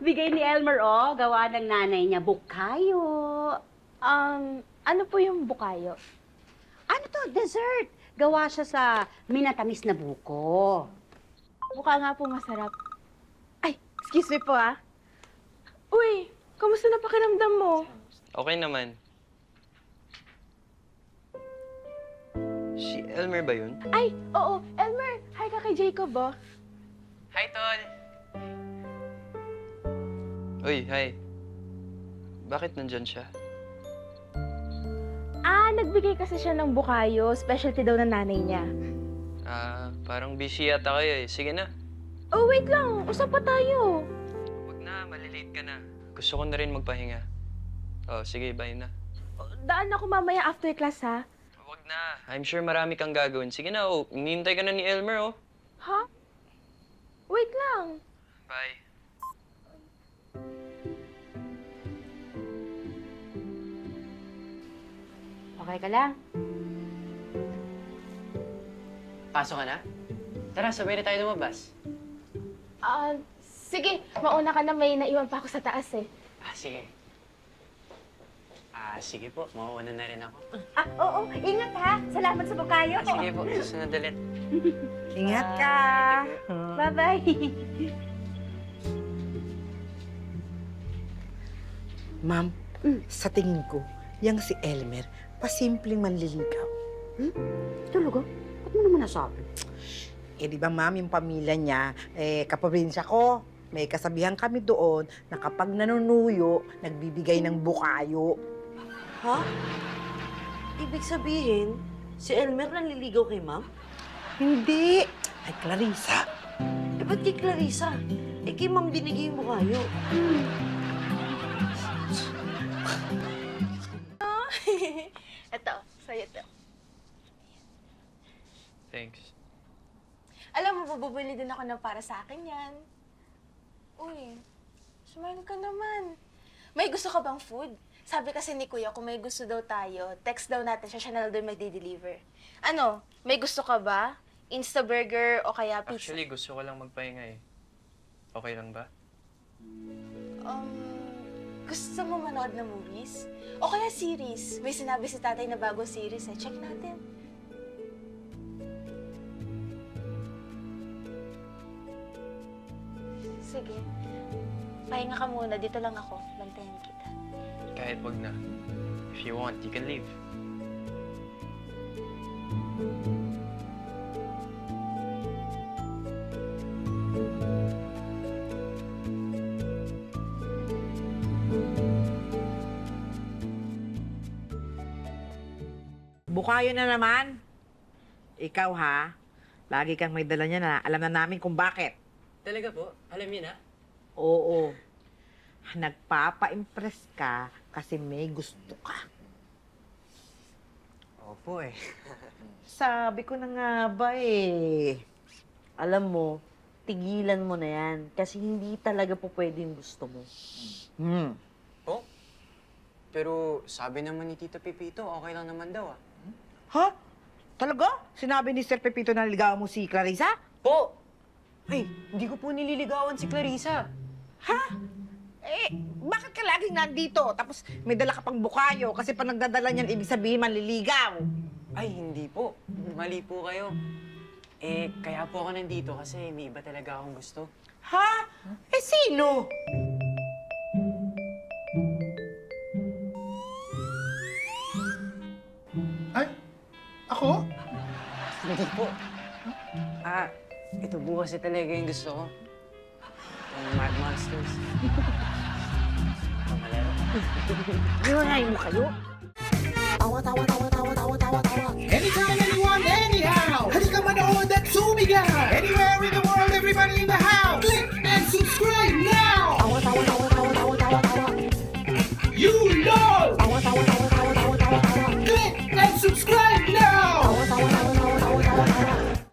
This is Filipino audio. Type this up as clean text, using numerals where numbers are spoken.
Bigay ni Elmer, oh. Gawa ng nanay niya, bukayo. Ano po yung bukayo? Ano to? Dessert. Gawa siya sa minatamis na buko. Mukha nga po masarap. Ay, excuse me po Uy, kamusta na pakiramdam mo? Okay naman. Si Elmer ba yun? Ay, oo, Elmer, hi ka kay Jacob, Hi, Tol! Uy, hi. Bakit nandyan siya? Nagbigay kasi siya ng bukayo, specialty daw ng nanay niya. Parang busy yata kayo eh. Sige na. Oh, wait lang, usap pa tayo. Huwag na, malilate ka na. Gusto ko na rin magpahinga. Oh, sige, bye na. Daan ako mamaya after class, Huwag na. I'm sure marami kang gagawin. Sige na, oh. Hinihintay ka na ni Elmer, oh. Ha? Wait lang. Bye. Okay ka lang? Pasok ka na? Tara, sabay na tayo lumabas. Sige, mauna ka na, may naiwan pa ako sa taas Sige. Sige po, mauuna na rin ako. Oo. Ingat, ha? Salamat sa bukayo. Sige po, susunod ulit. Ingat ka. Bye-bye. Ma'am, sa tingin ko, yang si Elmer, pasimpleng manliligaw. Talaga? Ba't mo naman nasabi? Di ba ma'am, yung pamilya niya, kaprobinsya ko, may kasabihan kami doon na kapag nanunuyo, nagbibigay ng bukayo. Ha? Ibig sabihin, si Elmer nanliligaw kay ma'am? Hindi. Ay, Clarissa. Ba't kay Clarissa? Kay ma'am binigay mo kayo. Ito, sa'yo to. Thanks. Alam mo, bubuli din ako ng para sa akin yan. Uy, smile ka naman. May gusto ka bang food? Sabi kasi ni Kuya, kung may gusto daw tayo, text daw natin siya na daw magdi-deliver. Ano, may gusto ka ba? Insta-burger o kaya pizza? Actually, gusto ko lang magpahinga eh. Okay lang ba? Gusto mo manood ng movies? O kaya series? May sinabi si tatay na bagong series Check natin. Sige. Pahinga ka muna. Dito lang ako. Bantayan kita. Kahit wag na. If you want, you can leave. Bukayo na naman. Ikaw ha, lagi kang may dala niya na alam na namin kung bakit. Talaga po? Alam niyo na? Oo. Nagpapa-impress ka kasi may gusto ka. Opo eh. Sabi ko na nga ba Alam mo, tigilan mo na yan. Kasi hindi talaga po pwede yung gusto mo. Oh? Pero sabi naman ni Tito Pepito, okay lang naman daw Ha? Talaga? Sinabi ni Sir Pepito na ligawan mo si Clarissa? Po! Ay, hindi ko po nililigawan si Clarissa. Ha? Bakit ka laging nandito? Tapos may dala ka pang bukayo kasi pa nagdadala niyan, ibig sabihin manliligaw. Ay, hindi po. Mali po kayo. Kaya po ako nandito kasi may iba talaga akong gusto. Ha? Sino? Ay, ako? Hindi po. Ito po kasi talaga yung gusto ko. Yung Mad Monsters. Pamalaro. Iwanay mo kayo? Anytime, anyone, anyhow. Halika manood at sumigaw. Anywhere in the world, everybody in the house.